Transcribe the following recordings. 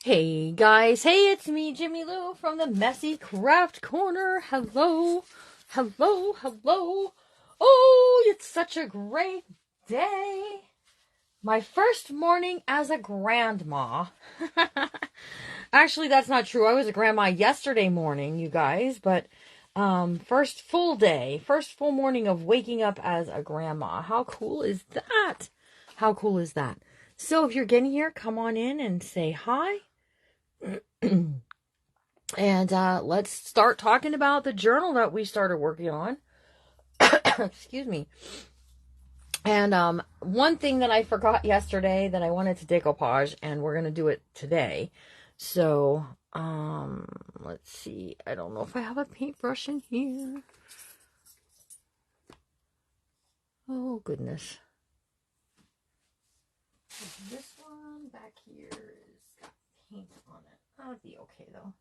Hey guys, hey, it's me, Jimmy Lou from the Messy Craft Corner. Hello, hello, hello. Oh, it's such a great day. My first morning as a grandma. Actually, that's not true. I was a grandma yesterday morning, you guys, but first full day, first full morning of waking up as a grandma. How cool is that? How cool is that? So if you're getting here, come on in and say hi. And let's start talking about the journal that we started working on. Excuse me. And one thing that I forgot yesterday that I wanted to decoupage, and we're going to do it today. So, let's see. I don't know if I have a paintbrush in here. Oh, goodness. This one back here is got paint on it. That'll be okay, though.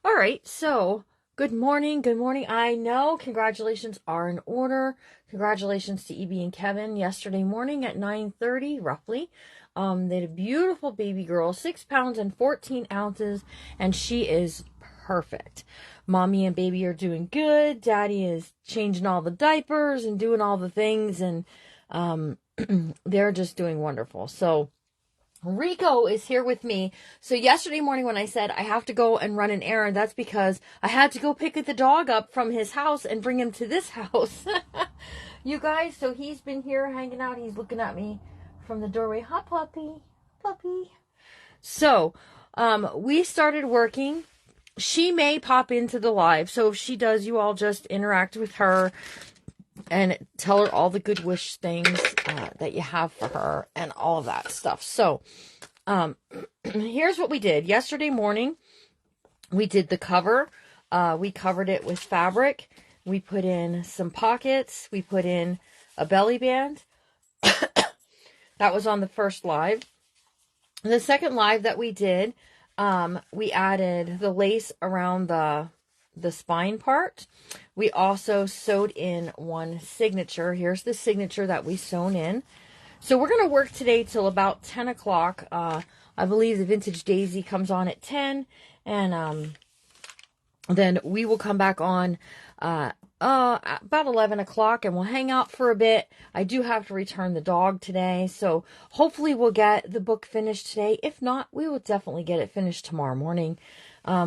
All right, so good morning. Good morning. I know congratulations are in order. Congratulations to EB and Kevin yesterday morning at 9:30, roughly. They had a beautiful baby girl, 6 pounds and 14 ounces, and she is perfect. Mommy and baby are doing good. Daddy is changing all the diapers and doing all the things, and they're just doing wonderful. So Rico is here with me. So yesterday morning when I said I have to go and run an errand, that's because I had to go pick the dog up from his house and bring him to this house. You guys, so he's been here hanging out. He's looking at me from the doorway. Hi, puppy. Puppy. So, we started working. She may pop into the live. So if she does, you all just interact with her and tell her all the good wish things that you have for her and all of that stuff. So, here's what we did. Yesterday morning, we did the cover. We covered it with fabric. We put in some pockets. We put in a belly band. That was on the first live. The second live that we did, we added the lace around the spine part. We also sewed in one signature. Here's the signature that we sewn in. So we're going to work today till about 10 o'clock. I believe the Vintage Daisy comes on at 10. And then we will come back on about 11 o'clock and we'll hang out for a bit. I do have to return the dog today. So hopefully we'll get the book finished today. If not, we will definitely get it finished tomorrow morning.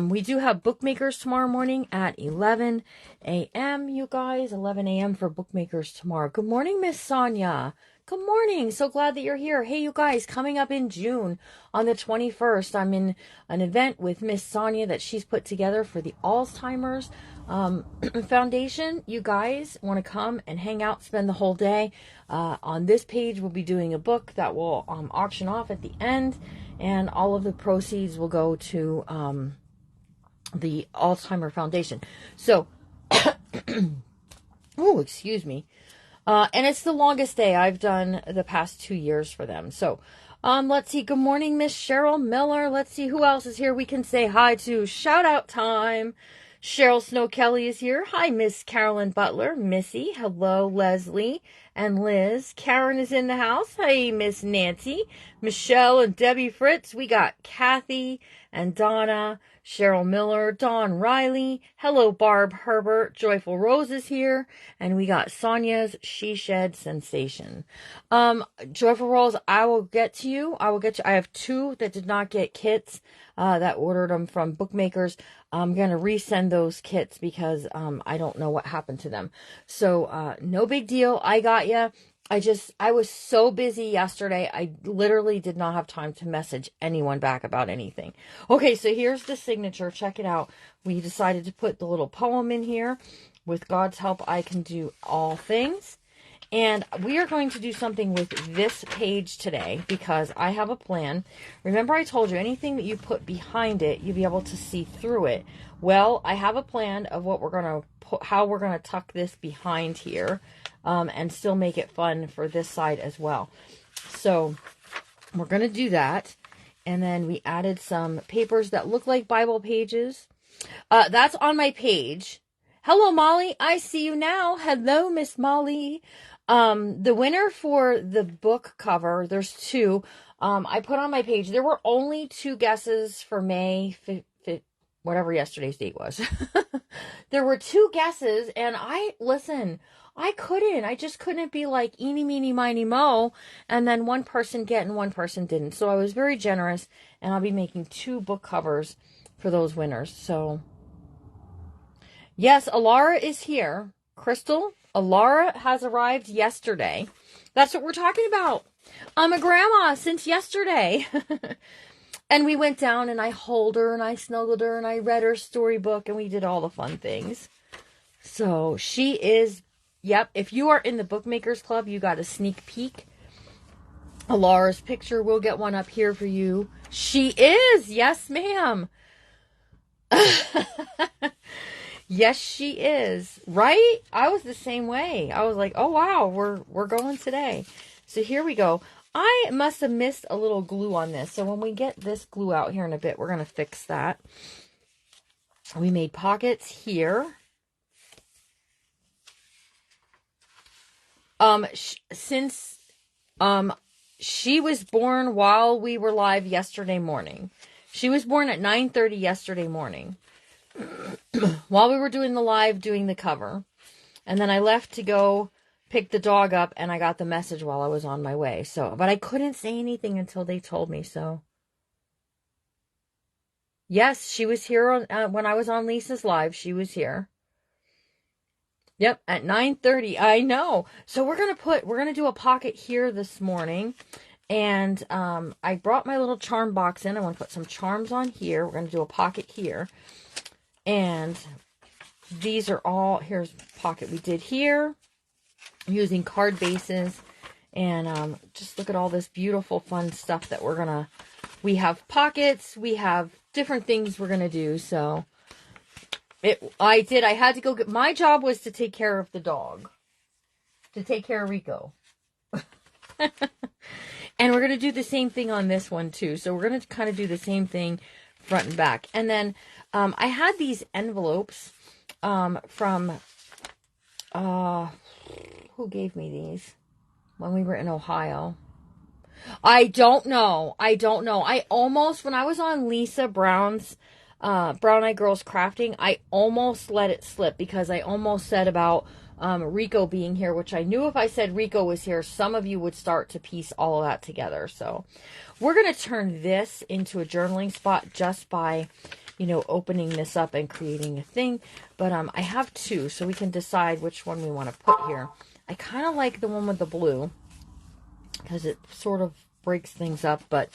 We do have bookmakers tomorrow morning at 11 a.m., you guys. 11 a.m. for bookmakers tomorrow. Good morning, Miss Sonia. Good morning. So glad that you're here. Hey, you guys, coming up in June on the 21st, I'm in an event with Miss Sonia that she's put together for the Alzheimer's Foundation. You guys want to come and hang out, spend the whole day. On this page, we'll be doing a book that will auction off at the end, and all of the proceeds will go to the Alzheimer's Foundation. So, oh, excuse me. And it's the longest day I've done the past 2 years for them. So, let's see. Good morning, Miss Cheryl Miller. Let's see who else is here we can say hi to. Shout out time. Cheryl Snow Kelly is here. Hi, Miss Carolyn Butler. Missy. Hello, Leslie and Liz. Karen is in the house. Hey, Miss Nancy. Michelle and Debbie Fritz. We got Kathy and Donna. Cheryl Miller, Dawn Riley. Hello, Barb Herbert. Joyful Rose is here. And we got Sonia's She Shed Sensation. Joyful Rose, I will get to you. I have 2 that did not get kits, that ordered them from bookmakers. I'm going to resend those kits because, I don't know what happened to them. So, no big deal. I got you. I was so busy yesterday, I literally did not have time to message anyone back about anything. Okay, so here's the signature. Check it out. We decided to put the little poem in here. With God's help, I can do all things. And we are going to do something with this page today because I have a plan. Remember I told you anything that you put behind it, you'll be able to see through it. Well, I have a plan of what we're going to put, how we're going to tuck this behind here. And still make it fun for this side as well. So we're going to do that. And then we added some papers that look like Bible pages. That's on my page. Hello, Molly. I see you now. Hello, Miss Molly. The winner for the book cover, there's two. I put on my page, there were only 2 guesses for May, whatever yesterday's date was. There were 2 guesses, and I just couldn't be like eeny, meeny, miny, mo, and then one person get and one person didn't. So I was very generous, and I'll be making 2 book covers for those winners. So, yes, Alara is here. Crystal, Alara has arrived yesterday. That's what we're talking about. I'm a grandma since yesterday. And we went down and I held her and I snuggled her and I read her storybook and we did all the fun things. So she is, yep, if you are in the Bookmakers Club, you got a sneak peek. Alara's picture, we'll get one up here for you. She is, yes ma'am. Yes, she is. Right? I was the same way. I was like, oh wow, we're going today. So here we go. I must have missed a little glue on this. So when we get this glue out here in a bit, we're going to fix that. We made pockets here. Since she was born while we were live yesterday morning. She was born at 9:30 yesterday morning. While we were doing the live, doing the cover. And then I left to go pick the dog up, and I got the message while I was on my way. So, but I couldn't say anything until they told me. So, yes, she was here when I was on Lisa's live. She was here. Yep, at 9:30. I know. So we're gonna do a pocket here this morning, and I brought my little charm box in. I want to put some charms on here. We're gonna do a pocket here, and these are all. Here's pocket we did here. Using card bases, and just look at all this beautiful fun stuff that we have pockets, we have different things we're gonna do. So I had to go get, my job was to take care of the dog, to take care of Rico. And we're gonna do the same thing on this one too. So we're gonna kind of do the same thing front and back. And then I had these envelopes from who gave me these when we were in Ohio? I don't know. I almost, when I was on Lisa Brown's Brown Eye Girls Crafting, I almost let it slip because I almost said about Rico being here, which I knew if I said Rico was here, some of you would start to piece all of that together. So we're going to turn this into a journaling spot just by, opening this up and creating a thing. But I have 2, so we can decide which one we want to put here. I kind of like the one with the blue because it sort of breaks things up, but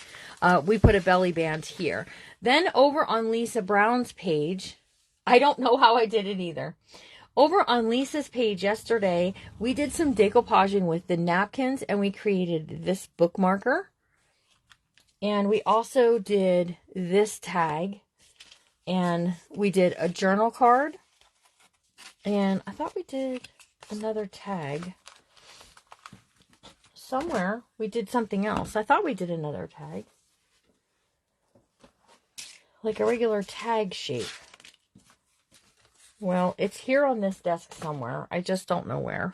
we put a belly band here. Then over on Lisa Brown's page, I don't know how I did it either. Over on Lisa's page yesterday, we did some decoupaging with the napkins, and we created this bookmarker. And we also did this tag, and we did a journal card. And I thought we did another tag. Somewhere we did something else. I thought we did another tag. Like a regular tag shape. Well, it's here on this desk somewhere. I just don't know where.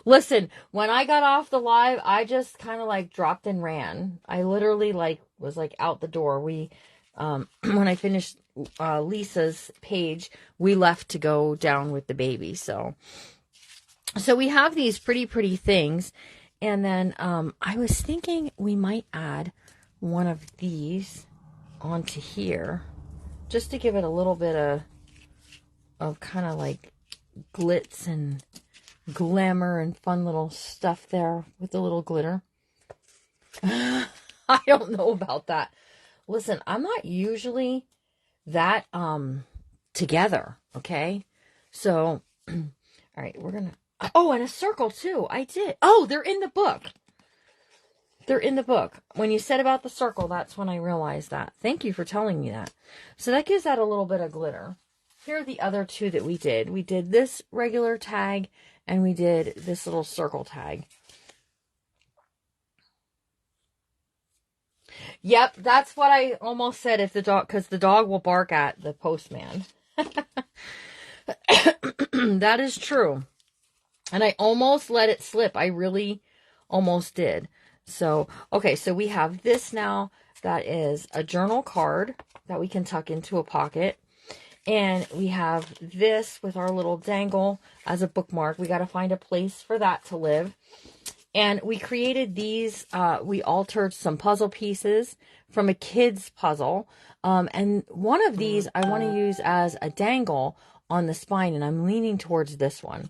Listen, when I got off the live, I just kind of dropped and ran. I literally was out the door. We, when I finished Lisa's page, we left to go down with the baby. So we have these pretty things. And then I was thinking we might add one of these onto here just to give it a little bit of kind of glitz and glamour and fun little stuff there with the little glitter. I don't know about that. Listen, I'm not usually that together, okay? So, all right, we're gonna... Oh, and a circle too. I did. Oh, they're in the book. They're in the book. When you said about the circle, that's when I realized that. Thank you for telling me that. So that gives that a little bit of glitter. Here are the other 2 that we did. We did this regular tag, and we did this little circle tag. Yep, that's what I almost said, if the dog, because the dog will bark at the postman. That is true. And I almost let it slip. I really almost did. So, okay, so we have this now. That is a journal card that we can tuck into a pocket. And we have this with our little dangle as a bookmark. We got to find a place for that to live. And we created these, we altered some puzzle pieces from a kid's puzzle. And one of these I want to use as a dangle on the spine, and I'm leaning towards this one.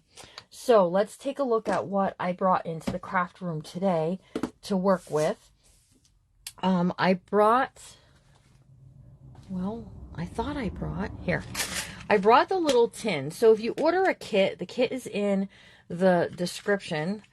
So let's take a look at what I brought into the craft room today to work with. I brought, well, I thought I brought, here. I brought the little tin. So if you order a kit, the kit is in the description.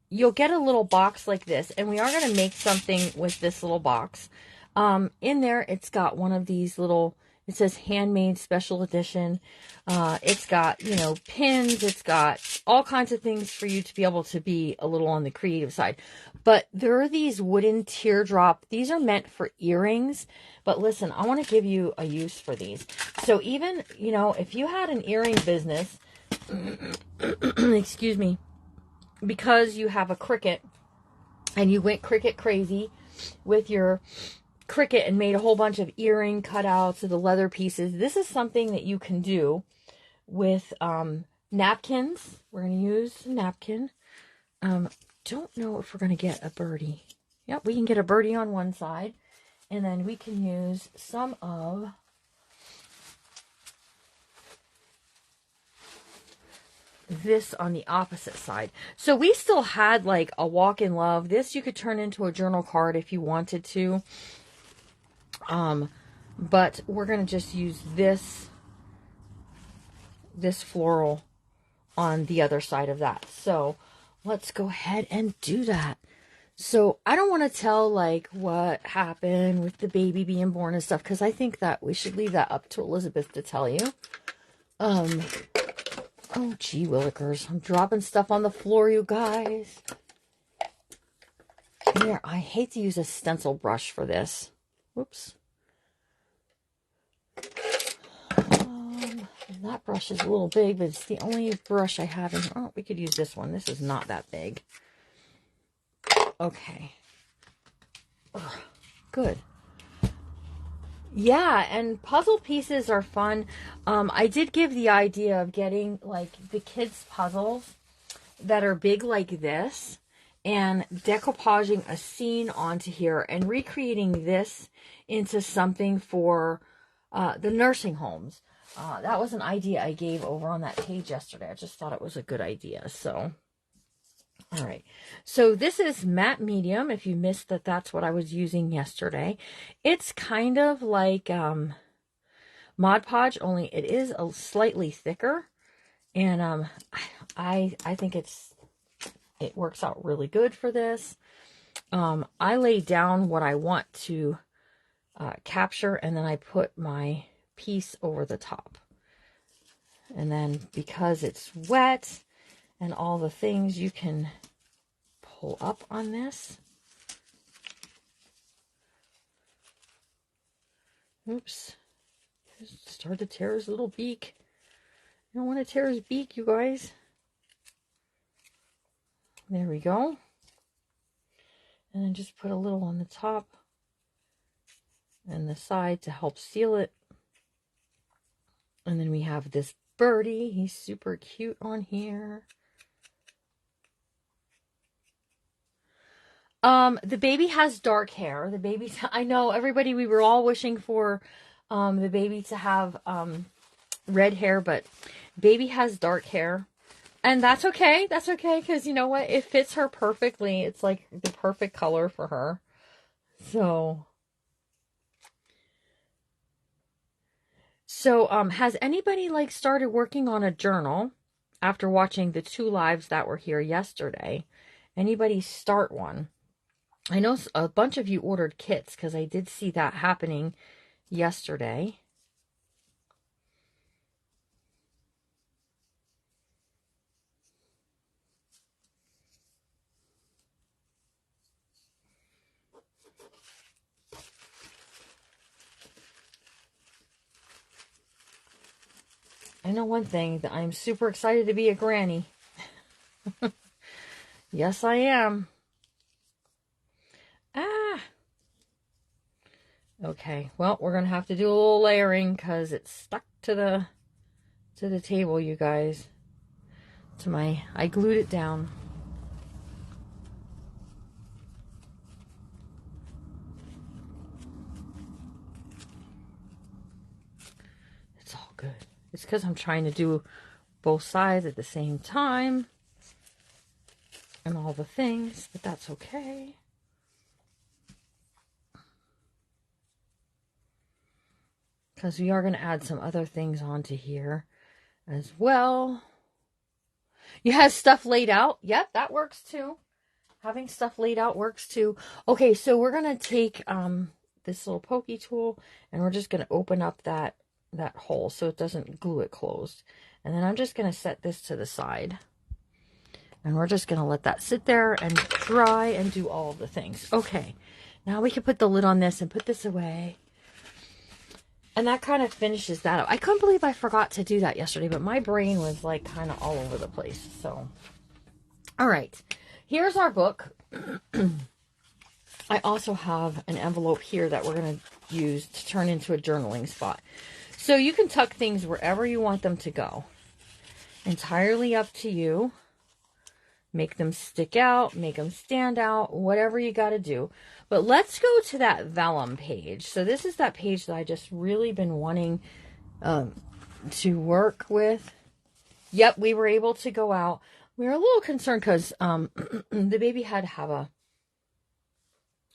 You'll get a little box like this, and we are going to make something with this little box. In there, it's got one of these little, it says handmade special edition. It's got, you know, pins. It's got all kinds of things for you to be able to be a little on the creative side. But there are these wooden teardrop. These are meant for earrings. But listen, I want to give you a use for these. So even, you know, if you had an earring business, excuse me, because you have a Cricut and you went Cricut crazy with your Cricut and made a whole bunch of earring cutouts of the leather pieces, this is something that you can do with napkins. We're going to use a napkin. Don't know if we're going to get a birdie. Yep, we can get a birdie on one side. And then we can use some of this on the opposite side. So we still had like a walk in love. This you could turn into a journal card if you wanted to. But we're going to just use this floral on the other side of that. So let's go ahead and do that. So I don't want to tell like what happened with the baby being born and stuff, because I think that we should leave that up to Elizabeth to tell you. Oh, gee willikers. I'm dropping stuff on the floor, you guys. Here, I hate to use a stencil brush for this. Whoops. That brush is a little big, but it's the only brush I have in here. Oh, we could use this one. This is not that big. Okay. Ugh, good. Yeah, and puzzle pieces are fun. I did give the idea of getting like the kids' puzzles that are big like this and decoupaging a scene onto here and recreating this into something for the nursing homes. That was an idea I gave over on that page yesterday. I just thought it was a good idea. So, all right. So this is matte medium. If you missed that, that's what I was using yesterday. It's kind of like Mod Podge, only it is a slightly thicker. And I think it works out really good for this. I lay down what I want to capture, and then I put my piece over the top. And then because it's wet and all the things, you can pull up on this. Oops. Started to tear his little beak. You don't want to tear his beak, you guys. There we go. And then just put a little on the top and the side to help seal it. And then we have this birdie. He's super cute on here. The baby has dark hair. The baby, I know everybody, we were all wishing for the baby to have red hair, but baby has dark hair. And that's okay. That's okay, because you know what? It fits her perfectly. It's like the perfect color for her. So, has anybody like started working on a journal after watching the 2 lives that were here yesterday? Anybody start one? I know a bunch of you ordered kits because I did see that happening yesterday. I know one thing, that I'm super excited to be a granny. Yes, I am. Ah. Okay, well, we're going to have to do a little layering because it's stuck to the table, you guys. I glued it down. It's all good. It's because I'm trying to do both sides at the same time and all the things, but that's okay. Because we are going to add some other things onto here as well. You have stuff laid out. Yep, that works too. Having stuff laid out works too. Okay, so we're going to take this little pokey tool and we're just going to open up that hole so it doesn't glue it closed. And then I'm just going to set this to the side. And we're just going to let that sit there and dry and do all of the things. Okay, now we can put the lid on this and put this away. And that kind of finishes that up. I couldn't believe I forgot to do that yesterday, but my brain was like kind of all over the place. So, all right, here's our book. I also have an envelope here that we're going to use to turn into a journaling spot. So you can tuck things wherever you want them to go. Entirely up to you. Make them stick out, make them stand out, whatever you got to do. But let's go to that vellum page. So this is that page that I just really been wanting to work with. Yep, we were able to go out. We were a little concerned because the baby had to have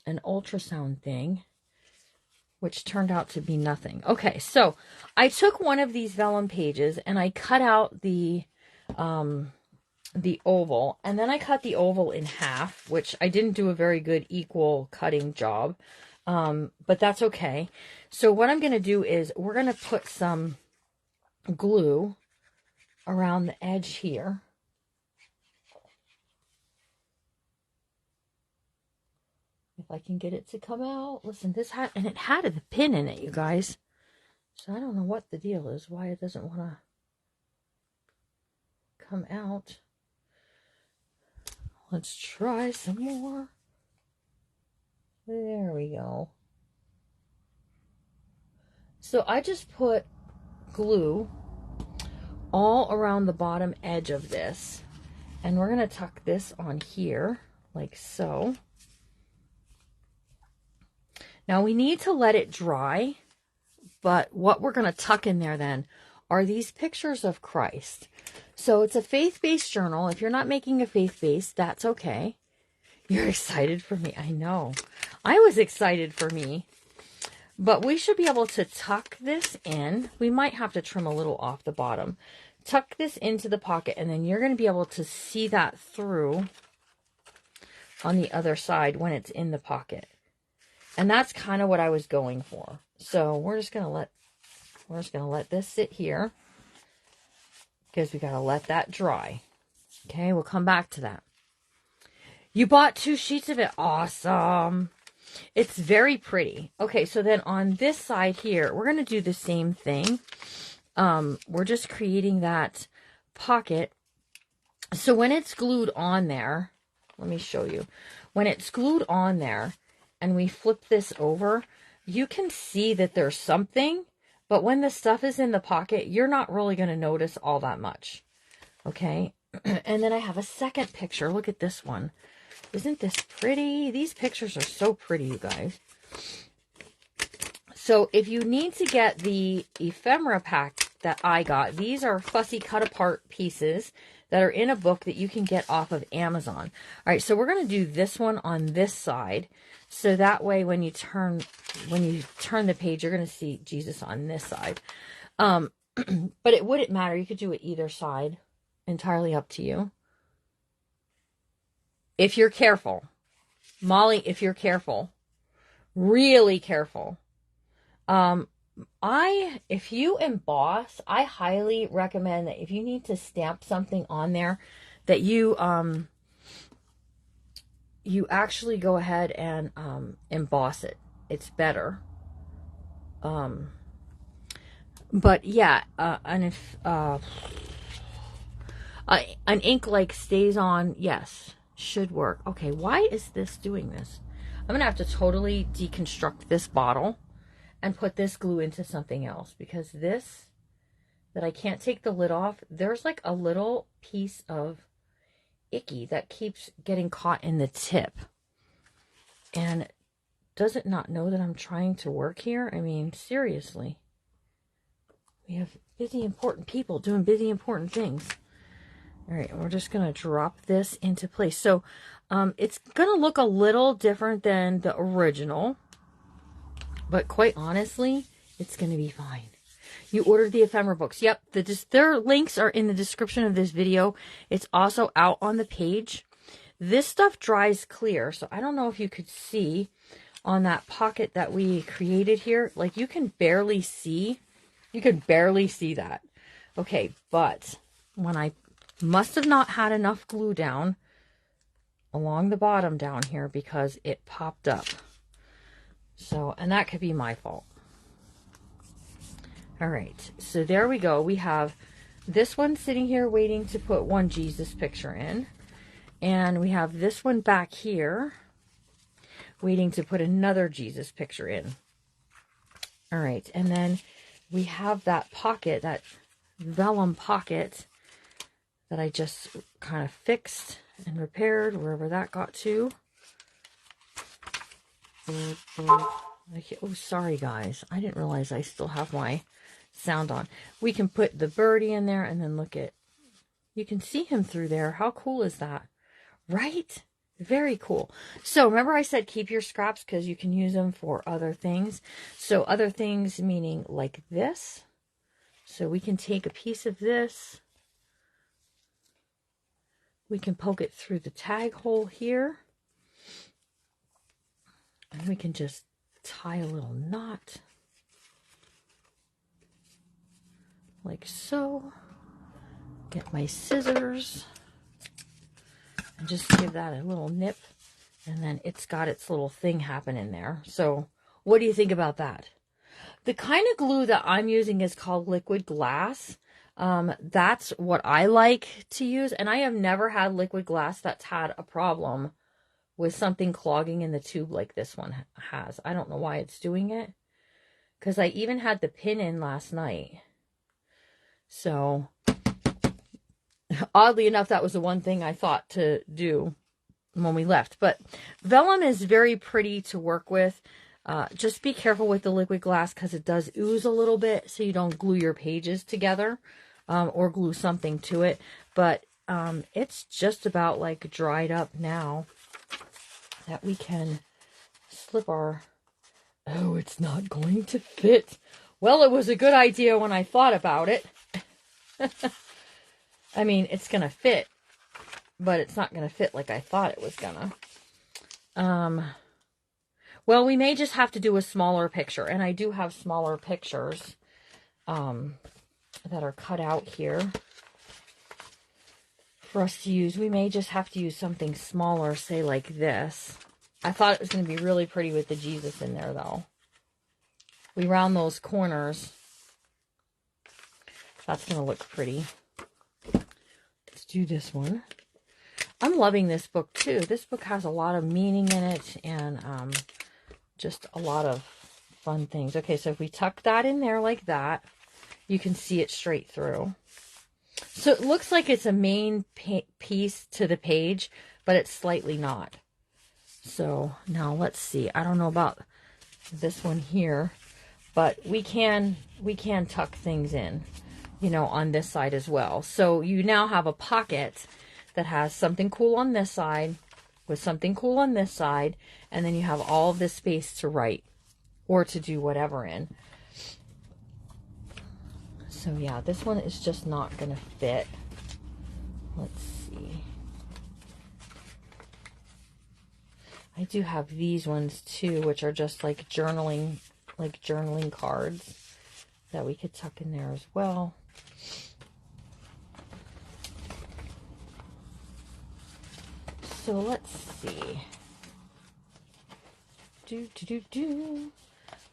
an ultrasound thing, which turned out to be nothing. Okay, so I took one of these vellum pages and I cut out the oval, and then I cut the oval in half, which I didn't do a very good equal cutting job, but that's okay. So what I'm going to do is we're going to put some glue around the edge here. If I can get it to come out. Listen, and it had a pin in it, you guys. So I don't know what the deal is, why it doesn't want to come out. Let's try some more. There we go. So I just put glue all around the bottom edge of this. And we're going to tuck this on here, like so. Now we need to let it dry. But what we're going to tuck in there then are these pictures of Christ. So it's a faith-based journal. If you're not making a faith-based, that's okay. You're excited for me. I know. I was excited for me. But we should be able to tuck this in. We might have to trim a little off the bottom. Tuck this into the pocket, and then you're going to be able to see that through on the other side when it's in the pocket. And that's kind of what I was going for. So we're just going to let this sit here because we got to let that dry. Okay, we'll come back to that. You bought 2 sheets of it. Awesome. It's very pretty. Okay, so then on this side here, we're going to do the same thing. We're just creating that pocket. So when it's glued on there, let me show you. When it's glued on there and we flip this over, you can see that there's something, but when the stuff is in the pocket, you're not really going to notice all that much. Okay, and then I have a second picture. Look at this one. Isn't this pretty? These pictures are so pretty, you guys. So if you need to get the ephemera pack that I got, these are fussy cut apart pieces that are in a book that you can get off of Amazon. All right, so we're going to do this one on this side. So that way when you turn the page, you're going to see Jesus on this side. But it wouldn't matter. You could do it either side. Entirely up to you. If you're careful. Molly, if you're careful. Really careful. If you emboss, I highly recommend that if you need to stamp something on there, that you actually go ahead and emboss it. It's better. But yeah, and if an ink like stays on, yes, should work. Okay, why is this doing this? I'm going to have to totally deconstruct this bottle and put this glue into something else, because this, that I can't take the lid off, there's like a little piece of icky that keeps getting caught in the tip. And does it not know that I'm trying to work here? I mean, seriously. We have busy, important people doing busy, important things. All right, we're just going to drop this into place. So it's going to look a little different than the original, but quite honestly, it's going to be fine. You ordered the ephemera books. Yep, their links are in the description of this video. It's also out on the page. This stuff dries clear, so I don't know if you could see on that pocket that we created here. Like, you can barely see. You can barely see that. Okay, but when I must have not had enough glue down along the bottom down here because it popped up. So, and that could be my fault. All right, so there we go. We have this one sitting here waiting to put one Jesus picture in. And we have this one back here waiting to put another Jesus picture in. All right, and then we have that pocket, that vellum pocket that I just kind of fixed and repaired wherever that got to. Oh, sorry guys. I didn't realize I still have my sound on. We can put the birdie in there and then look at, you can see him through there. How cool is that? Right? Very cool. So remember I said keep your scraps because you can use them for other things. So other things meaning like this. So we can take a piece of this. We can poke it through the tag hole here. And we can just tie a little knot. Like so. Get my scissors. And just give that a little nip. And then it's got its little thing happening there. So what do you think about that? The kind of glue that I'm using is called liquid glass. That's what I like to use. And I have never had liquid glass that's had a problem with something clogging in the tube like this one has. I don't know why it's doing it. Because I even had the pin in last night. So, oddly enough, that was the one thing I thought to do when we left. But vellum is very pretty to work with. Just be careful with the liquid glass because it does ooze a little bit, so you don't glue your pages together or glue something to it. But it's just about like dried up now that we can slip our... Oh, it's not going to fit. Well, it was a good idea when I thought about it. I mean, it's going to fit, but it's not going to fit like I thought it was going to. Well, we may just have to do a smaller picture, and I do have smaller pictures that are cut out here for us to use. We may just have to use something smaller, say like this. I thought it was going to be really pretty with the Jesus in there, though. We round those corners. That's going to look pretty. Let's do this one. I'm loving this book, too. This book has a lot of meaning in it, and just a lot of fun things. Okay, so if we tuck that in there like that, you can see it straight through. So it looks like it's a main piece to the page, but it's slightly not. So now let's see. I don't know about this one here, but we can tuck things in, you know, on this side as well. So you now have a pocket that has something cool on this side with something cool on this side, and then you have all of this space to write or to do whatever in. So yeah, this one is just not going to fit. Let's see. I do have these ones too, which are just like journaling cards that we could tuck in there as well. So let's see.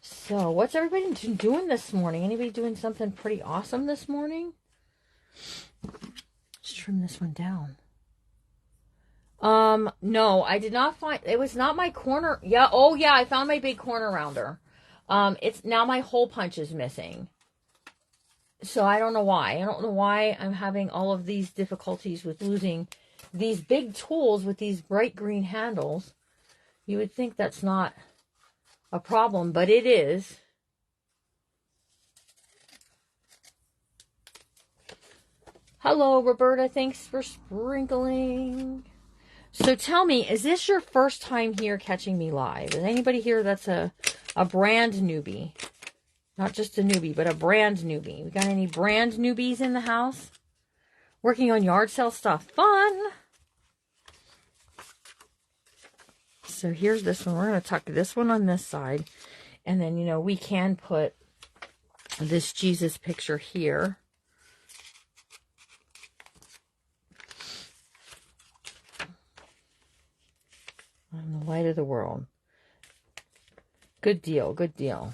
So what's everybody doing this morning? Anybody doing something pretty awesome this morning? Let's trim this one down. No, I did not find, it was not my corner. Yeah. Oh yeah, I found my big corner rounder. It's now my hole punch is missing. So I don't know why. I don't know why I'm having all of these difficulties with losing these big tools with these bright green handles. You would think that's not a problem, but it is. Hello, Roberta. Thanks for sprinkling. So tell me, is this your first time here catching me live? Is anybody here that's a brand newbie? Not just a newbie, but a brand newbie. We got any brand newbies in the house? Working on yard sale stuff. Fun! So here's this one. We're going to tuck this one on this side. And then, you know, we can put this Jesus picture here. On the light of the world. Good deal, good deal.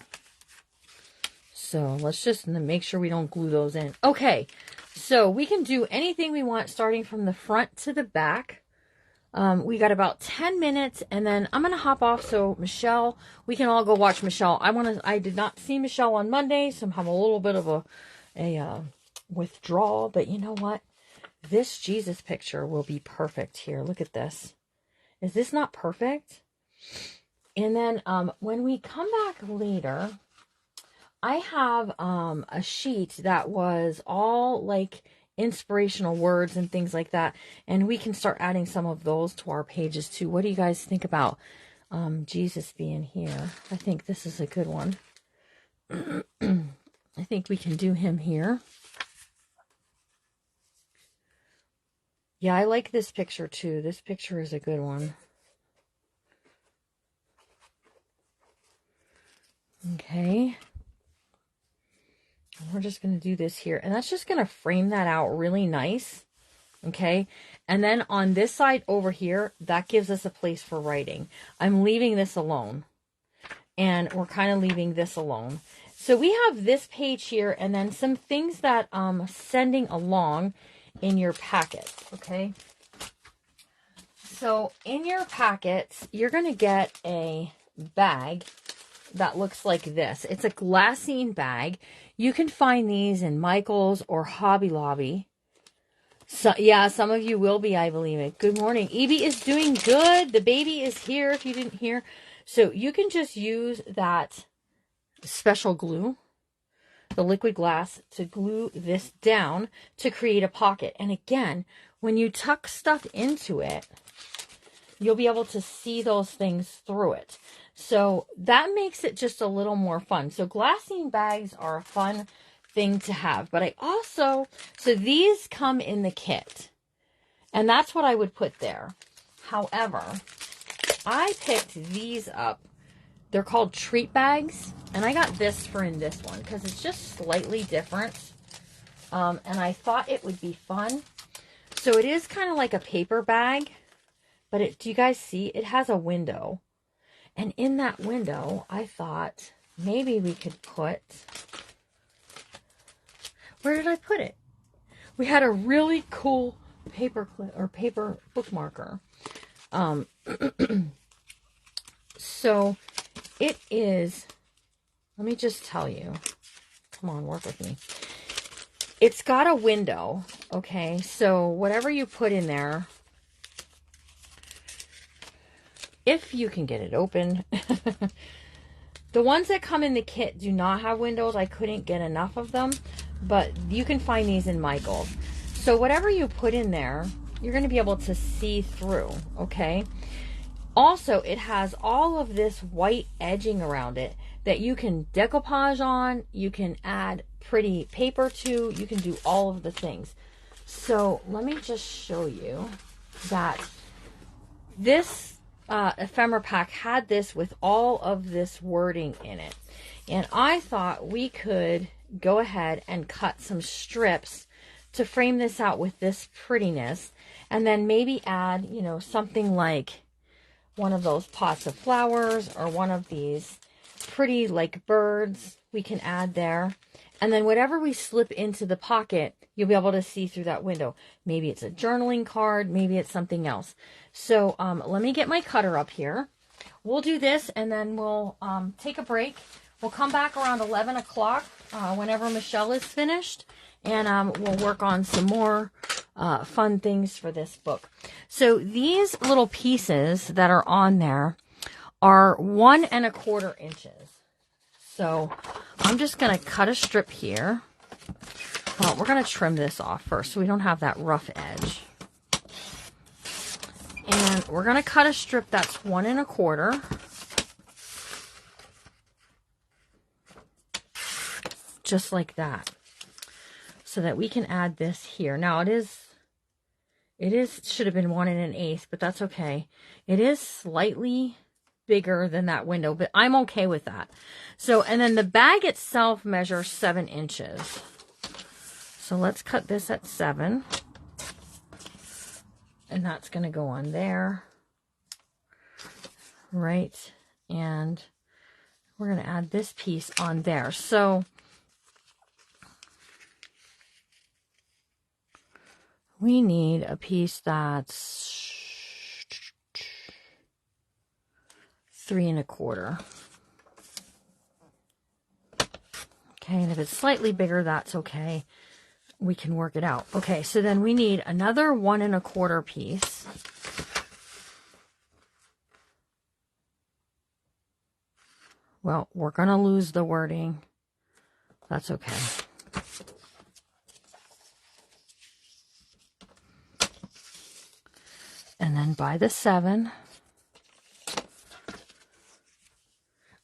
So let's just make sure we don't glue those in. Okay, so we can do anything we want starting from the front to the back. We got about 10 minutes and then I'm going to hop off. So Michelle, we can all go watch Michelle. I did not see Michelle on Monday, so I'm having a little bit of a withdrawal, but you know what? This Jesus picture will be perfect here. Look at this. Is this not perfect? And then when we come back later, I have a sheet that was all like inspirational words and things like that. And we can start adding some of those to our pages too. What do you guys think about Jesus being here? I think this is a good one. I think we can do him here. Yeah, I like this picture too. This picture is a good one. Okay. We're just going to do this here. And that's just going to frame that out really nice. Okay. And then on this side over here, that gives us a place for writing. I'm leaving this alone. And we're kind of leaving this alone. So we have this page here and then some things that I'm sending along in your packets. Okay. So in your packets, you're going to get a bag that looks like this. It's a glassine bag. You can find these in Michael's or Hobby Lobby. So, yeah, some of you will be, I believe it. Good morning. Evie is doing good. The baby is here, if you didn't hear. So you can just use that special glue, the liquid glass, to glue this down to create a pocket. And again, when you tuck stuff into it, you'll be able to see those things through it. So that makes it just a little more fun. So glassine bags are a fun thing to have. But I also, so these come in the kit. And that's what I would put there. However, I picked these up. They're called treat bags. And I got this for in this one because it's just slightly different. And I thought it would be fun. So it is kind of like a paper bag. But do you guys see? It has a window. And in that window, I thought maybe we could put... Where did I put it? We had a really cool paper clip or paper bookmarker. So it is... Let me just tell you. Come on, work with me. It's got a window. Okay, so whatever you put in there... If you can get it open. The ones that come in the kit do not have windows. I couldn't get enough of them. But you can find these in Michael's. So whatever you put in there, you're going to be able to see through. Okay. Also, it has all of this white edging around it that you can decoupage on. You can add pretty paper to. You can do all of the things. So let me just show you that this ephemera pack had this with all of this wording in it. And I thought we could go ahead and cut some strips to frame this out with this prettiness. And then maybe add, you know, something like one of those pots of flowers or one of these pretty like birds we can add there. And then whatever we slip into the pocket, you'll be able to see through that window. Maybe it's a journaling card, maybe it's something else. So let me get my cutter up here. We'll do this and then we'll take a break. We'll come back around 11 o'clock whenever Michelle is finished. And we'll work on some more fun things for this book. So these little pieces that are on there are 1 1/4 inches. So I'm just going to cut a strip here. Well, we're going to trim this off first so we don't have that rough edge. And we're going to cut a strip that's 1 1/4. Just like that. So that we can add this here. Now it should have been 1 1/8, but that's okay. It is slightly bigger than that window, but I'm okay with that. So, and then the bag itself measures 7 inches. So let's cut this at 7. And that's going to go on there. Right. And we're going to add this piece on there. So we need a piece that's 3 1/4. Okay, and if it's slightly bigger, that's okay. We can work it out. Okay, so then we need another 1 1/4 piece. Well, we're going to lose the wording. That's okay. And then by the 7.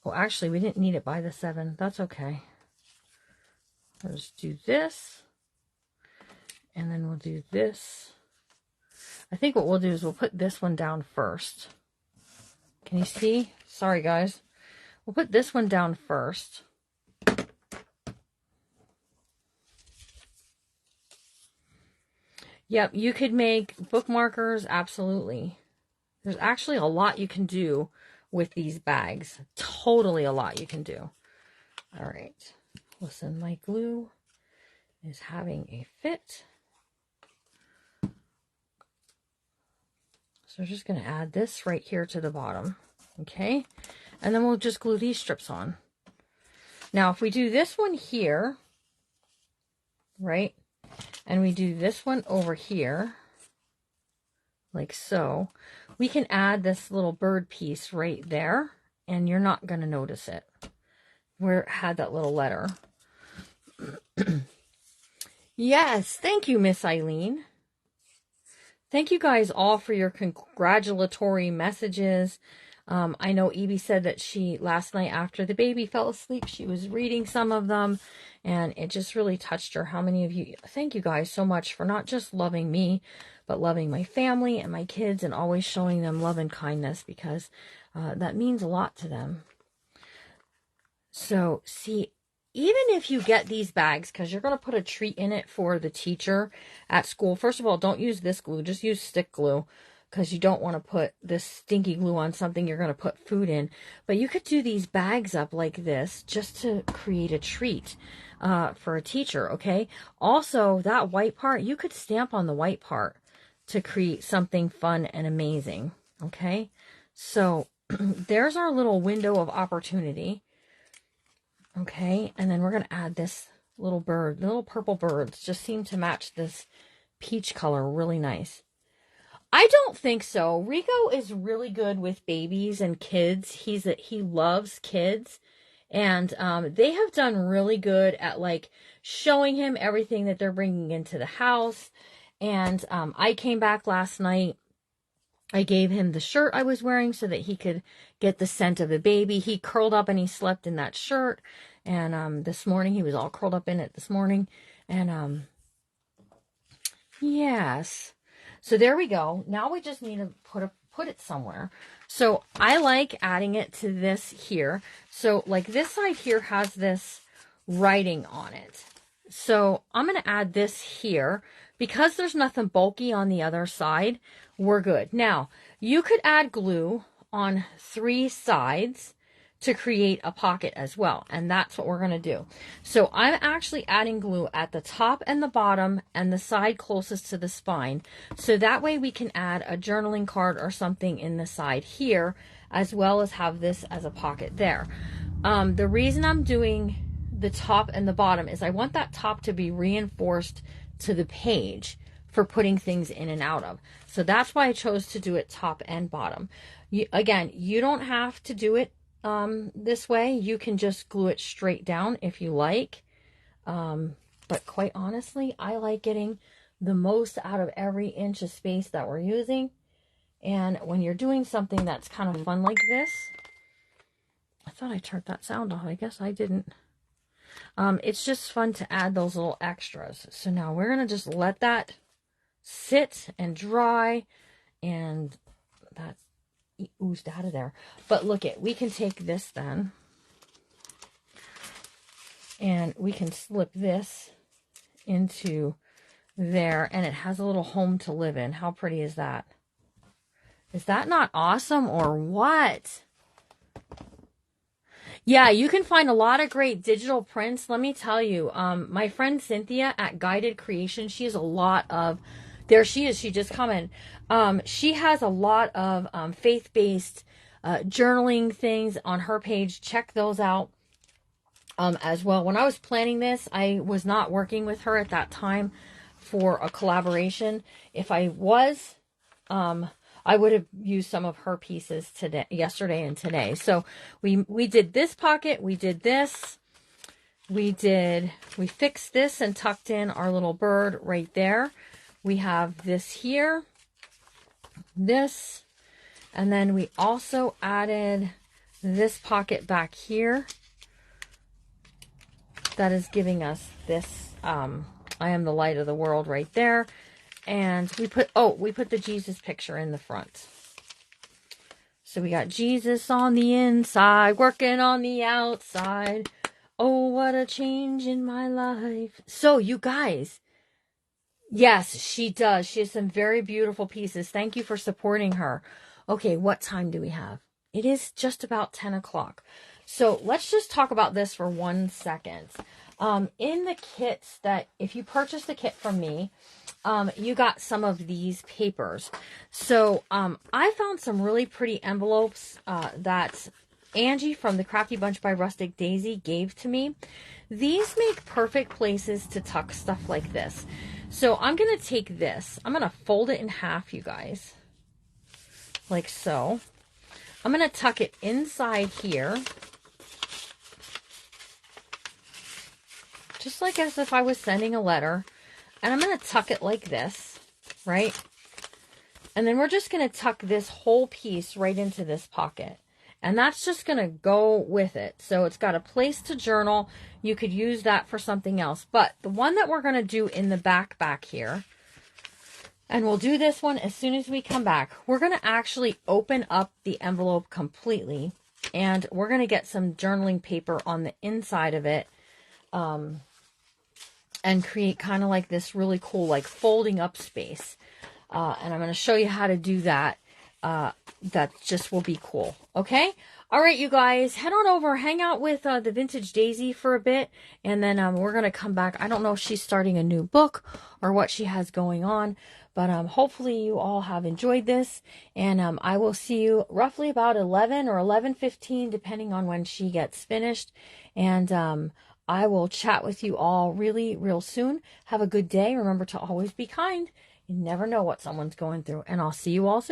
Oh, actually, we didn't need it by the 7. That's okay. Let's do this. And then we'll do this. I think what we'll do is we'll put this one down first. Can you see? Sorry, guys. We'll put this one down first. Yep, you could make bookmarkers, absolutely. There's actually a lot you can do with these bags. Totally a lot you can do. All right. Listen, my glue is having a fit. So we're just going to add this right here to the bottom. Okay. And then we'll just glue these strips on. Now, if we do this one here, right? And we do this one over here, like so, we can add this little bird piece right there, and you're not going to notice it where it had that little letter. Yes, thank you, Miss Eileen. Thank you guys all for your congratulatory messages. I know Evie said that last night after the baby fell asleep, she was reading some of them, and it just really touched her. How many of you, thank you guys so much for not just loving me, but loving my family and my kids and always showing them love and kindness, because that means a lot to them. So, see, even if you get these bags, because you're going to put a treat in it for the teacher at school, first of all, don't use this glue, just use stick glue, because you don't want to put this stinky glue on something you're going to put food in. But you could do these bags up like this just to create a treat for a teacher, okay? Also, that white part, you could stamp on the white part to create something fun and amazing, okay? So there's our little window of opportunity, okay? And then we're going to add this little bird. The little purple birds just seem to match this peach color really nice. I don't think so. Rico is really good with babies and kids. He loves kids, and they have done really good at like showing him everything that they're bringing into the house. And I came back last night. I gave him the shirt I was wearing so that he could get the scent of the baby. He curled up and he slept in that shirt. And this morning he was all curled up in it this morning. And yes. So there we go. Now we just need to put it somewhere. So I like adding it to this here. So like this side here has this writing on it. So I'm going to add this here. Because there's nothing bulky on the other side, we're good. Now, you could add glue on 3 sides to create a pocket as well. And that's what we're going to do. So I'm actually adding glue at the top and the bottom and the side closest to the spine. So that way we can add a journaling card or something in the side here, as well as have this as a pocket there. The reason I'm doing the top and the bottom is I want that top to be reinforced to the page for putting things in and out of. So that's why I chose to do it top and bottom. Again, you don't have to do it this way. You can just glue it straight down if you like. But quite honestly, I like getting the most out of every inch of space that we're using. And when you're doing something that's kind of fun like this, I thought I turned that sound off. I guess I didn't. It's just fun to add those little extras. So now we're going to just let that sit and dry, and that oozed out of there. But look it, we can take this then, and we can slip this into there, and it has a little home to live in. How pretty is that? Is that not awesome or what? Yeah, you can find a lot of great digital prints. Let me tell you, my friend Cynthia at Guided Creation, she has a lot of, there she is, she just commented. She has a lot of faith-based journaling things on her page. Check those out as well. When I was planning this, I was not working with her at that time for a collaboration. If I was, I would have used some of her pieces today, yesterday and today. So we did this pocket, we did this, we fixed this and tucked in our little bird right there. We have this here, this, and then we also added this pocket back here that is giving us this, I am the light of the world right there. And we put the Jesus picture in the front. So we got Jesus on the inside, working on the outside. Oh, what a change in my life. So you guys, yes, she does. She has some very beautiful pieces. Thank you for supporting her. Okay, what time do we have? It is just about 10 o'clock. So let's just talk about this for 1 second. In the kits that, if you purchase the kit from me, you got some of these papers. So I found some really pretty envelopes that Angie from the Crafty Bunch by Rustic Daisy gave to me. These make perfect places to tuck stuff like this. So I'm going to take this. I'm going to fold it in half, you guys. Like so. I'm going to tuck it inside here. Just like as if I was sending a letter. And I'm going to tuck it like this, right? And then we're just going to tuck this whole piece right into this pocket. And that's just going to go with it. So it's got a place to journal. You could use that for something else. But the one that we're going to do in the back here, and we'll do this one as soon as we come back, we're going to actually open up the envelope completely. And we're going to get some journaling paper on the inside of it. And create kind of like this really cool, like folding up space. And I'm going to show you how to do that. That just will be cool. Okay. All right, you guys, head on over, hang out with the Vintage Daisy for a bit. And then we're going to come back. I don't know if she's starting a new book or what she has going on. But hopefully you all have enjoyed this. And I will see you roughly about 11 or 11:15, depending on when she gets finished. And I will chat with you all really, real soon. Have a good day. Remember to always be kind. You never know what someone's going through. And I'll see you all soon.